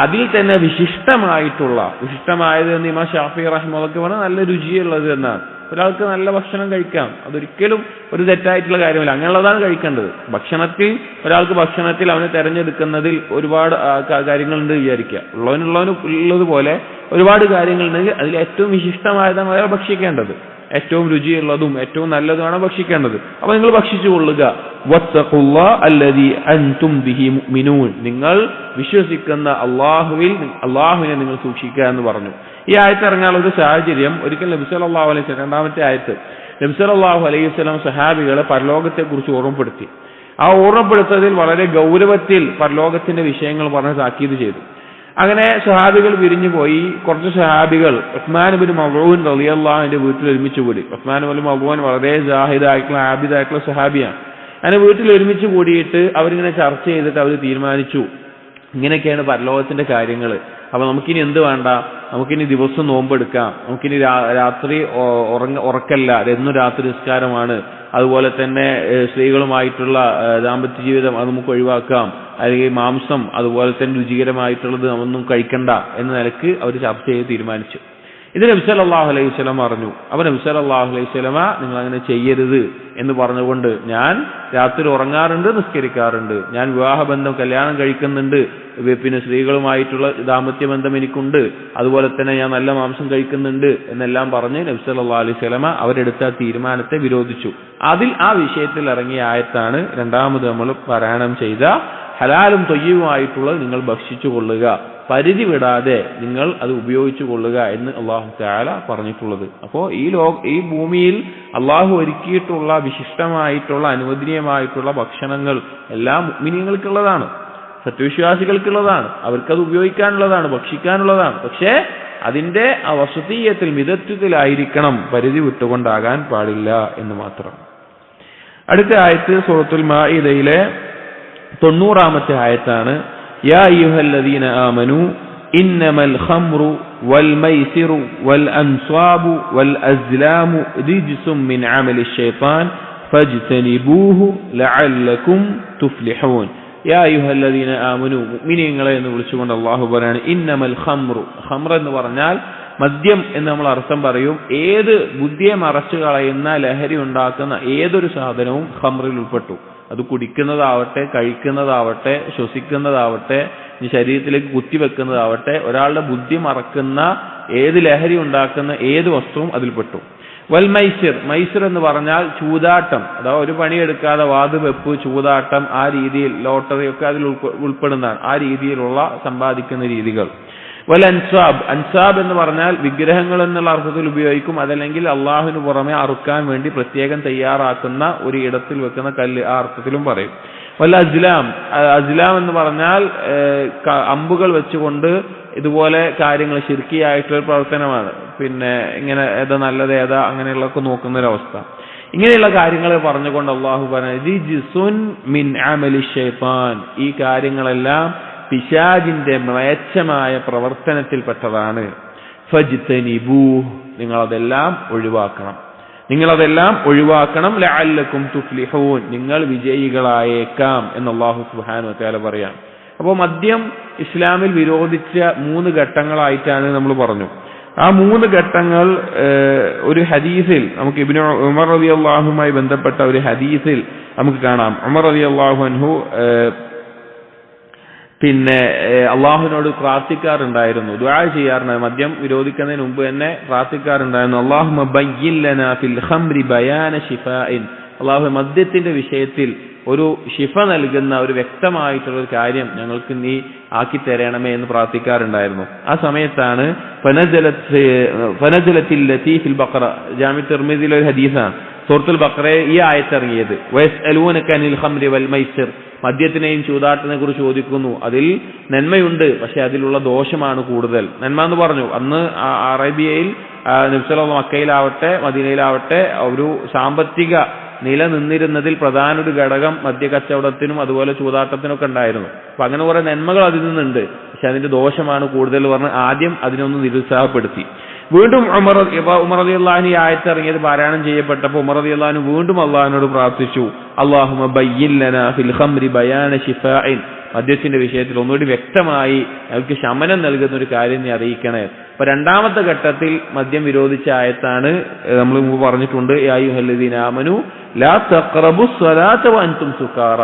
അതിൽ തന്നെ വിശിഷ്ടമായത് എന്ന് ഇമാം ഷാഫി റഹിമഹുള്ളാഹ് പറഞ്ഞാൽ നല്ല രുചിയുള്ളത് എന്നാണ്. ഒരാൾക്ക് നല്ല ഭക്ഷണം കഴിക്കാം, അതൊരിക്കലും ഒരു തെറ്റായിട്ടുള്ള കാര്യമല്ല, അങ്ങനെയുള്ളതാണ് കഴിക്കേണ്ടത്. ഒരാൾക്ക് ഭക്ഷണത്തിൽ അവന് തെരഞ്ഞെടുക്കുന്നതിൽ ഒരുപാട് കാര്യങ്ങളുണ്ട് വിചാരിക്കുക. ഉള്ളതുപോലെ ഒരുപാട് കാര്യങ്ങളുണ്ടെങ്കിൽ അതിൽ ഏറ്റവും വിശിഷ്ടമായതാണ് അയാൾ ഭക്ഷിക്കേണ്ടത്. ഏറ്റവും രുചിയുള്ളതും ഏറ്റവും നല്ലതുമാണ് ഭക്ഷിക്കേണ്ടത്. അപ്പൊ നിങ്ങൾ ഭക്ഷിച്ചു കൊള്ളുക. വത്തഖുല്ലാഹ അല്ലദീ അൻതും ബിഹി മുഅ്മിനൂൻ, നിങ്ങൾ വിശ്വസിക്കുന്ന അള്ളാഹുവിനെ നിങ്ങൾ സൂക്ഷിക്കുക എന്ന് പറഞ്ഞു. ഈ ആയത്ത് ഇറങ്ങാനുള്ള ഒരു സാഹചര്യം, ഒരിക്കൽ നബി സല്ലല്ലാഹു അലൈഹി വസല്ലം, രണ്ടാമത്തെ ആയത്ത്, നബി സല്ലല്ലാഹു അലൈഹി വസല്ലം സഹാബികളെ പരലോകത്തെ കുറിച്ച് ഓർമ്മപ്പെടുത്തി. ആ ഓർമ്മപ്പെടുത്തതിൽ വളരെ ഗൗരവത്തിൽ പരലോകത്തിന്റെ വിഷയങ്ങൾ പറഞ്ഞ് താക്കീത് ചെയ്തു. അങ്ങനെ സഹാബികൾ വിരിഞ്ഞു പോയി. കുറച്ച് സഹാബികൾ ഉസ്മാൻ ഇബ്നു മദ്ഊൻ റളിയല്ലാഹു അൻഹുവിന്റെ വീട്ടിൽ ഒരുമിച്ച് കൂടി. ഉസ്മാൻ ഇബ്നു മദ്ഊൻ വളരെ സാഹിദായിട്ടുള്ള ആബിദായിട്ടുള്ള സഹാബിയാണ്. അങ്ങനെ വീട്ടിൽ ഒരുമിച്ച് കൂടിയിട്ട് അവരിങ്ങനെ ചർച്ച ചെയ്തിട്ട് അവർ തീരുമാനിച്ചു, ഇങ്ങനെയൊക്കെയാണ് പരലോകത്തിന്റെ കാര്യങ്ങൾ. അപ്പൊ നമുക്കിനി എന്ത് വേണ്ട, നമുക്കിനി ദിവസം നോമ്പെടുക്കാം, നമുക്കിനി രാത്രി ഉറക്കല്ല, എന്നും രാത്രി നിസ്കാരമാണ്, അതുപോലെ തന്നെ സ്ത്രീകളുമായിട്ടുള്ള ദാമ്പത്യ ജീവിതം അത് നമുക്ക് ഒഴിവാക്കാം, അല്ലെങ്കിൽ മാംസം അതുപോലെ തന്നെ രുചികരമായിട്ടുള്ളത് ഒന്നും കഴിക്കണ്ട എന്ന നിലക്ക് അവർ ചർച്ച ചെയ്ത് തീരുമാനിച്ചു. ഇത് നബി സല്ലല്ലാഹു അലൈഹി വസല്ലം പറഞ്ഞു. അപ്പോൾ നബി സല്ലല്ലാഹു അലൈഹി വസല്ലമ നിങ്ങൾ അങ്ങനെ ചെയ്യരുത് എന്ന് പറഞ്ഞുകൊണ്ട്, ഞാൻ രാത്രി ഉറങ്ങാറുണ്ട്, നിസ്കരിക്കാറുണ്ട്, ഞാൻ വിവാഹബന്ധം കല്യാണം കഴിക്കുന്നുണ്ട്, പിന്നെ സ്ത്രീകളുമായിട്ടുള്ള ദാമ്പത്യ ബന്ധം എനിക്കുണ്ട്, അതുപോലെ തന്നെ ഞാൻ നല്ല മാംസം കഴിക്കുന്നുണ്ട് എന്നെല്ലാം പറഞ്ഞ് നബി സല്ലല്ലാഹു അലൈഹി വസല്ലമ അവരെടുത്ത തീരുമാനത്തെ വിരോധിച്ചു. ആ വിഷയത്തിൽ ഇറങ്ങിയ ആയത്താണ് രണ്ടാമത് നമ്മൾ പാരായണം ചെയ്ത ഹലാലും ത്വയ്യിബുമായിട്ടുള്ളത് നിങ്ങൾ ഭക്ഷിച്ചു കൊള്ളുക, പരിധി വിടാതെ നിങ്ങൾ അത് ഉപയോഗിച്ചു കൊള്ളുക എന്ന് അല്ലാഹു തആല പറഞ്ഞിട്ടുള്ളത്. അപ്പോൾ ഈ ഭൂമിയിൽ അള്ളാഹു ഒരുക്കിയിട്ടുള്ള വിശിഷ്ടമായിട്ടുള്ള അനുവദനീയമായിട്ടുള്ള ഭക്ഷണങ്ങൾ എല്ലാ മുഅ്മിനീങ്ങൾക്കുള്ളതാണ്, സത്യവിശ്വാസികൾക്കുള്ളതാണ്, അവർക്കത് ഉപയോഗിക്കാനുള്ളതാണ്, ഭക്ഷിക്കാനുള്ളതാണ്. പക്ഷേ അതിന്റെ വസതിയ്യത്തിൽ മിതത്വത്തിലായിരിക്കണം, പരിധി വിട്ടുകൊണ്ടാകാൻ പാടില്ല എന്ന് മാത്രം. അടുത്ത ആയത്ത് സൂറത്തുൽ മാഇദയിലെ 90-ാമത്തെ ആയത്താണ്. യാ അയ്യുഹല്ലദീന ആമനൂ ഇന്നമൽ ഖംറു വൽ മൈസിറു വൽ അൻസ്വാബു വൽ അസ്ലാമു റിജ്സും മിൻ അമലിശ് ശൈത്താൻ ഫജ്തനിബൂഹു ലഅല്ലകും തുഫ്ലിഹൂൻ. യാ അയ്യുഹല്ലദീന ആമനൂ, മുഅ്മിനീങ്ങളെ എന്ന് വിളിച്ചുകൊണ്ട് അല്ലാഹു പറയാണ്, ഇന്നമൽ ഖംറു, ഖംർ എന്ന് പറഞ്ഞാൽ മദ്യം എന്ന് നമ്മൾ അർത്ഥം പറയും. ഏത് ബുദ്ധിയെ മറച്ചു കളയുന്ന ലഹരി ഉണ്ടാക്കുന്ന ഏതൊരു സാധനവും ഖംറിൽ ഉൾപ്പെട്ടു. അത് കുടിക്കുന്നതാവട്ടെ, കഴിക്കുന്നതാവട്ടെ, ശ്വസിക്കുന്നതാവട്ടെ, ശരീരത്തിലേക്ക് കുത്തിവെക്കുന്നതാവട്ടെ, ഒരാളുടെ ബുദ്ധി മറക്കുന്ന ഏത് ലഹരി ഉണ്ടാക്കുന്ന ഏത് വസ്തുവും അതിൽപ്പെട്ടു. വൽ മൈസിർ, മൈസിർ എന്ന് പറഞ്ഞാൽ ചൂതാട്ടം, അഥവാ ഒരു പണിയെടുക്കാതെ വാതുവെപ്പ്, ചൂതാട്ടം, ആ രീതിയിൽ ലോട്ടറി ഒക്കെ അതിൽ ഉൾപ്പെടുന്നതാണ്. ആ രീതിയിലുള്ള സമ്പാദിക്കുന്ന രീതികൾ. വൽ അൻസാബ്, അൻസാബ് എന്ന് പറഞ്ഞാൽ വിഗ്രഹങ്ങൾ എന്നുള്ള അർത്ഥത്തിൽ ഉപയോഗിക്കും, അതല്ലെങ്കിൽ അള്ളാഹുവിന് പുറമെ അറുക്കാൻ വേണ്ടി പ്രത്യേകം തയ്യാറാക്കുന്ന ഒരു ഇടത്തിൽ വെക്കുന്ന കല്ല്, ആ അർത്ഥത്തിലും പറയും. വൽ അസ്ലാം, അസ്ലാം എന്ന് പറഞ്ഞാൽ അമ്പുകൾ വെച്ചുകൊണ്ട് ഇതുപോലെ കാര്യങ്ങൾ ശിർക്കിയായിട്ടുള്ള പ്രവർത്തനമാണ്. പിന്നെ ഇങ്ങനെ ഏതാ നല്ലത് ഏതാ അങ്ങനെയുള്ളതൊക്കെ നോക്കുന്നൊരവസ്ഥ. ഇങ്ങനെയുള്ള കാര്യങ്ങൾ പറഞ്ഞുകൊണ്ട് അള്ളാഹു പറഞ്ഞു റിജ്സുൻ മിൻ അമലി ശൈത്താൻ, ഈ കാര്യങ്ങളെല്ലാം പിശാചിന്റെ മ്ലേച്ഛമായ പ്രവർത്തനത്തിൽപ്പെട്ടതാണ്. ഫജ്തനിബൂ, നിങ്ങളതെല്ലാം ഒഴിവാക്കണം. ലഅല്ലക്കും തുഫ്ലിഹൂൻ, നിങ്ങൾ വിജയികളായേക്കാം എന്ന് അല്ലാഹു സുബ്ഹാനഹു വ തആല പറയാം. അപ്പോൾ മദ്യം ഇസ്ലാമിൽ വിരോധിച്ച 3 ഘട്ടങ്ങളായിട്ടാണ് നമ്മൾ പറഞ്ഞു. ആ 3 ഘട്ടങ്ങൾ ഒരു ഹദീസിൽ നമുക്ക് ഇബ്നു ഉമർ റളിയല്ലാഹു അൻഹുമായി ബന്ധപ്പെട്ട ഒരു ഹദീസിൽ നമുക്ക് കാണാം. ഉമർ റളിയല്ലാഹു അൻഹു പിന്നെ അള്ളാഹുവിനോട് പ്രാർത്ഥിക്കാറുണ്ടായിരുന്നു, ദുആ ചെയ്യാറുണ്ടായിരുന്നു. മദ്യം വിരോധിക്കുന്നതിന് മുമ്പ് തന്നെ പ്രാർത്ഥിക്കാറുണ്ടായിരുന്നു. അല്ലാഹുമ്മ ബയ്യിൻ ലനാ ഫിൽ ഖംരി ബയാന ശിഫാഇൻ, അള്ളാഹു മദ്യത്തിന്റെ വിഷയത്തിൽ ഒരു ശിഫ നൽകുന്ന ഒരു വ്യക്തമായിട്ടുള്ള ഒരു കാര്യം ഞങ്ങൾക്ക് നീ ആക്കി തരണമേ എന്ന് പ്രാർത്ഥിക്കാറുണ്ടായിരുന്നു. ആ സമയത്താണ് ഫനസലത്തിൽ ലതീഫിൽ ബഖറ, ജാമി തിർമിദിയിലെ ഒരു ഹദീസാണ്, സൂറത്തുൽ ബഖറയെ ഈ ആയത്തിറങ്ങിയത്. വയസ്അലൂനക അനിൽ ഖംരി വൽ മൈസിർ, മദ്യത്തിനെയും ചൂതാട്ടത്തിനെ കുറിച്ച് ചോദിക്കുന്നു. അതിൽ നന്മയുണ്ട്, പക്ഷെ അതിലുള്ള ദോഷമാണ് കൂടുതൽ. നന്മ എന്ന് പറഞ്ഞു, അന്ന് അറേബ്യയിൽ നബി സല്ലല്ലാഹു മക്കയിലാവട്ടെ മദീനയിലാവട്ടെ ഒരു സാമ്പത്തിക നിലനിന്നിരുന്നതിൽ പ്രധാന ഒരു ഘടകം മദ്യക്കച്ചവടത്തിനും അതുപോലെ ചൂതാട്ടത്തിനൊക്കെ ഉണ്ടായിരുന്നു. അപ്പൊ അങ്ങനെ കുറെ നന്മകൾ അതിൽ നിന്നുണ്ട്, പക്ഷെ അതിന്റെ ദോഷമാണ് കൂടുതൽ പറഞ്ഞ് ആദ്യം അതിനൊന്ന് നിരുത്സാഹപ്പെടുത്തി. വീണ്ടും ഉമർ റളിയല്ലാഹു അൻഹു ആയത്ത് ഇറങ്ങിയത് പാരായണം ചെയ്യപ്പെട്ടപ്പോൾ ഉമർ റളിയല്ലാഹു അൻഹു വീണ്ടും അള്ളാഹുവിനോട് പ്രാർത്ഥിച്ചു, അല്ലാഹുമ്മ ബയ്യിൻ ലനാ ഫിൽ ഖംരി ബയാന ശിഫാഇൻ, മദ്യത്തിന്റെ വിഷയത്തിൽ ഒന്നുകൂടി വ്യക്തമായി ഞങ്ങൾക്ക് ശമനം നൽകുന്ന ഒരു കാര്യം നീ അറിയിക്കണേ. അപ്പൊ രണ്ടാമത്തെ ഘട്ടത്തിൽ മദ്യം വിരോധിച്ച ആയത്താണ് നമ്മൾ മുമ്പ് പറഞ്ഞിട്ടുണ്ട്, യാ അയ്യുഹല്ലദീന ആമനു ലാ തഖറബുസ് സ്വലാത്ത വഅൻതും സുകാറ,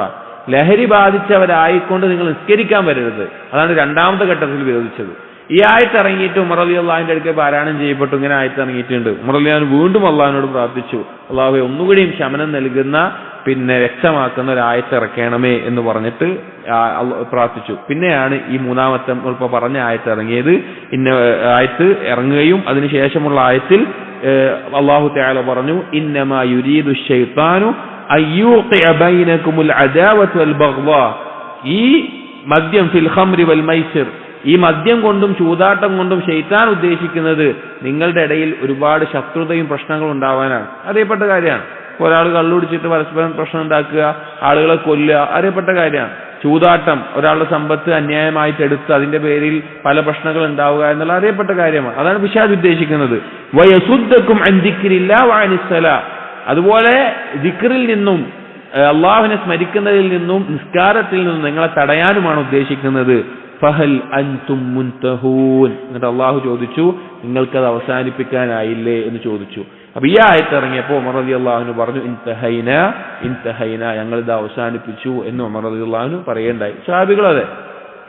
ലഹരി ബാധിച്ചവരായിക്കൊണ്ട് നിങ്ങൾ നിസ്കരിക്കാൻ വരരുത്. അതാണ് രണ്ടാമത്തെ ഘട്ടത്തിൽ വിരോധിച്ചത്. ഈ ആയത്ത് ഇറങ്ങിയിട്ട് ഉമർ റളിയല്ലാഹുവിന്റെ അടുക്കൽ പാരായണം ചെയ്യപ്പെട്ടു. ഇങ്ങനെ ആയത്ത് ഇറങ്ങിയിട്ടുണ്ട്. ഉമർ റളിയല്ലാഹു വീണ്ടും അള്ളാഹുവിനോട് പ്രാർത്ഥിച്ചു, അള്ളാഹുവേ ഒന്നുകൂടിയും ശമനം നൽകുന്ന പിന്നെ വ്യക്തമാക്കുന്ന ഒരു ആയത്ത് ഇറക്കണമേ എന്ന് പറഞ്ഞിട്ട് പ്രാർത്ഥിച്ചു. പിന്നെയാണ് ഈ മൂന്നാമത്തെ ഇപ്പൊ പറഞ്ഞ ആയത്ത് ഇറങ്ങിയത്. ഇന്ന ആയത്ത് ഇറങ്ങുകയും അതിനുശേഷമുള്ള ആയത്തിൽ അല്ലാഹു തആല പറഞ്ഞു, ഇന്നമാ യുരീദു ശൈത്താനു അയ്യൂഖിഅ ബൈനകുമുൽ അദാവത വൽ ബഗ്ളാ, ഈ മദ്യം ഫിൽ ഖംരി വൽ മൈസിർ, ഈ മദ്യം കൊണ്ടും ചൂതാട്ടം കൊണ്ടും ശൈത്താൻ ഉദ്ദേശിക്കുന്നത് നിങ്ങളുടെ ഇടയിൽ ഒരുപാട് ശത്രുതയും പ്രശ്നങ്ങളും ഉണ്ടാവാനാണ്. അറിയപ്പെട്ട കാര്യമാണ്. ഒരാൾ കള്ളുടിച്ചിട്ട് പരസ്പരം പ്രശ്നം ഉണ്ടാക്കുക, ആളുകളെ കൊല്ലുക, അറിയപ്പെട്ട കാര്യമാണ്. ചൂതാട്ടം, ഒരാളുടെ സമ്പത്ത് അന്യായമായിട്ട് എടുത്ത് അതിന്റെ പേരിൽ പല പ്രശ്നങ്ങൾ ഉണ്ടാവുക എന്നുള്ള അറിയപ്പെട്ട കാര്യമാണ്. അതാണ് പിശാച് ഉദ്ദേശിക്കുന്നത്. വയസുദ്ദക്കും അൻ ദിക്രില്ലാ വഅനിസ്സലാ, അതുപോലെ ദിക്റിൽ നിന്നും അള്ളാഹുവിനെ സ്മരിക്കുന്നതിൽ നിന്നും നിസ്കാരത്തിൽ നിന്നും നിങ്ങളെ തടയാനുമാണ് ഉദ്ദേശിക്കുന്നത്. ഫഹൽ അൻതും മുൻതഹൂൻ, എന്നിട്ട് അള്ളാഹു ചോദിച്ചു നിങ്ങൾക്കത് അവസാനിപ്പിക്കാനായില്ലേ എന്ന് ചോദിച്ചു. അപ്പൊ ഈ ആയത്ത് ഇറങ്ങിയപ്പോൾ ഉമർ റളിയല്ലാഹു അൻഹു പറഞ്ഞു, ഇൻതഹൈന, ഞങ്ങളിത് അവസാനിപ്പിച്ചു എന്ന് ഉമർ റളിയല്ലാഹു അൻഹു പറയേണ്ടായി. സ്വഹാബികൾ അതെ,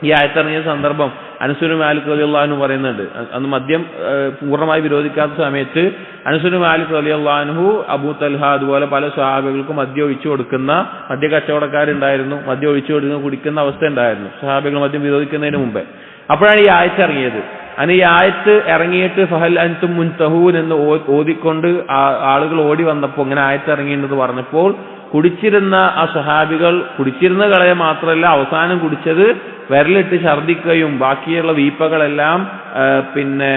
ഈ ആയത്തിറങ്ങിയ സന്ദർഭം അനസ് ബിൻ മാലിക് റളിയല്ലാഹു അൻഹു പറയുന്നുണ്ട്. അന്ന് മദ്യം പൂർണ്ണമായി വിരോധിക്കാത്ത സമയത്ത് അനസ് ബിൻ മാലിക് റളിയല്ലാഹു അൻഹു അബൂ തൽഹ അതുപോലെ പല സ്വഹാബികൾക്കും മദ്യം ഒഴിച്ചു കൊടുക്കുന്ന മദ്യ കച്ചവടക്കാരുണ്ടായിരുന്നു. മദ്യം ഒഴിച്ചു കൊടുക്കുന്ന കുടിക്കുന്ന അവസ്ഥ ഉണ്ടായിരുന്നു സ്വഹാബികൾ മദ്യം വിരോധിക്കുന്നതിന് മുമ്പേ. അപ്പോഴാണ് ഈ ആയത്ത് ഇറങ്ങിയത്. അങ്ങനെ ഈ ആയത്ത് ഇറങ്ങിയിട്ട് ഫഹൽ അൻതും മുൻതഹൂൻ എന്ന് ഓതിക്കൊണ്ട് ആളുകൾ ഓടി വന്നപ്പോൾ ഇങ്ങനെ ആയത്ത് ഇറങ്ങിയെന്ന് പറഞ്ഞപ്പോൾ കുടിച്ചിരുന്ന ആ സ്വഹാബികൾ കുടിച്ചിരുന്ന കളയെ മാത്രമല്ല അവസാനം കുടിച്ചത് വിരലിട്ട് ഛർദ്ദിക്കുകയും ബാക്കിയുള്ള വീപ്പകളെല്ലാം പിന്നെ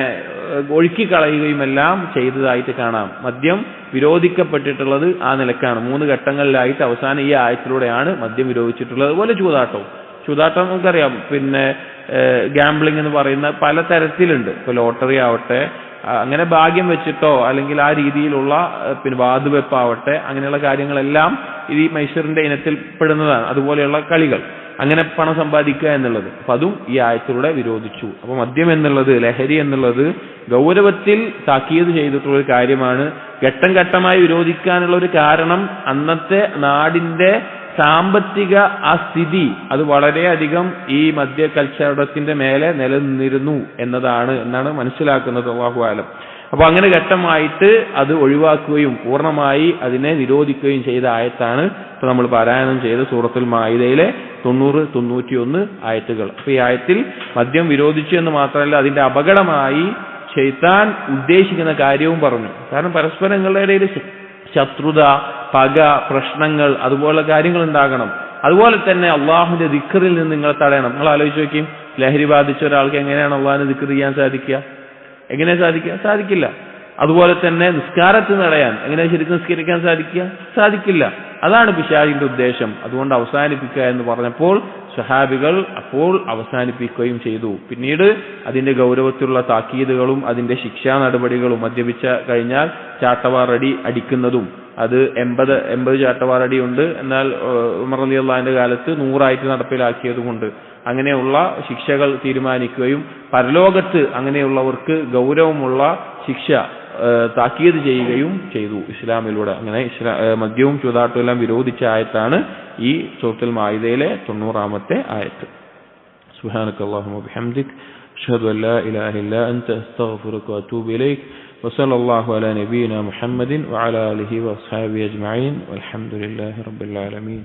ഒഴുക്കിക്കളയുകയും എല്ലാം ചെയ്തതായിട്ട് കാണാം. മദ്യം വിരോധിക്കപ്പെട്ടിട്ടുള്ളത് ആ നിലക്കാണ്. 3 ഘട്ടങ്ങളിലായിട്ട് അവസാനം ഈ ആയത്തിലൂടെയാണ് മദ്യം വിരോധിച്ചിട്ടുള്ളത്. അതുപോലെ ചൂതാട്ടം നമുക്കറിയാം. പിന്നെ ഗാംബ്ലിംഗ് എന്ന് പറയുന്ന പല തരത്തിലുണ്ട്. ഇപ്പൊ ലോട്ടറി ആവട്ടെ, അങ്ങനെ ഭാഗ്യം വെച്ചിട്ടോ അല്ലെങ്കിൽ ആ രീതിയിലുള്ള പിന്നെ വാതുവെപ്പാവട്ടെ, അങ്ങനെയുള്ള കാര്യങ്ങളെല്ലാം ഈ മൈസൂറിന്റെ ഇനത്തിൽ പെടുന്നതാണ്. അതുപോലെയുള്ള കളികൾ, അങ്ങനെ പണം സമ്പാദിക്കുക എന്നുള്ളത്, അപ്പൊ അതും ഈ ആയത്തിലൂടെ വിരോധിച്ചു. അപ്പൊ മദ്യം എന്നുള്ളത്, ലഹരി എന്നുള്ളത് ഗൗരവത്തിൽ താക്കീത് ചെയ്തിട്ടുള്ള ഒരു കാര്യമാണ്. ഘട്ടം ഘട്ടമായി വിരോധിക്കാനുള്ള ഒരു കാരണം അന്നത്തെ നാടിന്റെ സാമ്പത്തിക ആ സ്ഥിതി അത് വളരെയധികം ഈ മദ്യ കച്ചവടത്തിന്റെ മേലെ നിലനിന്നിരുന്നു എന്നാണ് മനസ്സിലാക്കുന്നത്. അല്ലാഹു അലം. അപ്പൊ അങ്ങനെ ഘട്ടമായിട്ട് അത് ഒഴിവാക്കുകയും പൂർണ്ണമായി അതിനെ നിരോധിക്കുകയും ചെയ്ത ആയത്താണ് ഇപ്പൊ നമ്മൾ പാരായണം ചെയ്ത സൂറത്തുൽ മാഇദയിലെ 90-91 ആയത്തുകൾ. അപ്പൊ ഈ ആയത്തിൽ മദ്യം വിരോധിച്ചു എന്ന് മാത്രമല്ല അതിന്റെ അപകടമായി ശൈത്താൻ ഉദ്ദേശിക്കുന്ന കാര്യവും പറഞ്ഞു. കാരണം പരസ്പരങ്ങളുടെ ഇടയിൽ ശത്രുത, പക, പ്രശ്നങ്ങൾ, അതുപോലുള്ള കാര്യങ്ങൾ ഉണ്ടാകണം. അതുപോലെ തന്നെ അള്ളാഹുവിന്റെ ദിക്റിൽ നിന്ന് നിങ്ങളെ തടയണം. നിങ്ങൾ ആലോചിച്ച് നോക്കിയും, ലഹരി ബാധിച്ച ഒരാൾക്ക് എങ്ങനെയാണ് അള്ളാഹിനെ ദിക്ർ ചെയ്യാൻ സാധിക്കുക? എങ്ങനെ സാധിക്കില്ല. അതുപോലെ തന്നെ നിസ്കാരത്തിൽ തടയാൻ എങ്ങനെ ശരിക്കും നിസ്കരിക്കാൻ സാധിക്കില്ല. അതാണ് പിശാചിന്റെ ഉദ്ദേശം. അതുകൊണ്ട് അവസാനിപ്പിക്കുക എന്ന് പറഞ്ഞപ്പോൾ സ്വഹാബികൾ അപ്പോൾ അവസാനിപ്പിക്കുകയും ചെയ്തു. പിന്നീട് അതിന്റെ ഗൗരവത്തിലുള്ള താക്കീതുകളും അതിന്റെ ശിക്ഷാ നടപടികളും, മദ്യപിച്ച കഴിഞ്ഞാൽ ചാട്ടവാറടി അടിക്കുന്നതും, അത് 80 ചാട്ടവാറടി ഉണ്ട്, എന്നാൽ ഉമർ റളിയല്ലാഹു അൻഹുവിന്റെ കാലത്ത് 100 നടപ്പിലാക്കിയതുകൊണ്ട് അങ്ങനെയുള്ള ശിക്ഷകൾ തീരുമാനിക്കുകയും പരലോകത്ത് അങ്ങനെയുള്ളവർക്ക് ഗൗരവമുള്ള ശിക്ഷ താക്കീത് ചെയ്യുകയും ചെയ്തു ഇസ്ലാമിലൂടെ. അങ്ങനെ മദ്യവും ചൂതാട്ടവും എല്ലാം വിരോധിച്ച ആയത്താണ് ഈ സൂറത്തുൽ മാഇദയിലെ 90-ാമത്തെ ആയത്ത്. സുബ്ഹാനക്കല്ലാഹുമ്മ വബിഹംദിക് അഷ്ഹദു അൻ ലാ ഇലാഹ ഇല്ലാ അൻത അസ്തഗ്ഫിറുക വഅതൂബു ഇലൈക് വസല്ലല്ലാഹു അലാ നബിയിനാ മുഹമ്മദിൻ വഅലാ ആലിഹി വഅസ്ഹാബിഹി അജ്മഈൻ വൽഹംദുലില്ലാഹി റബ്ബിൽ ആലമീൻ.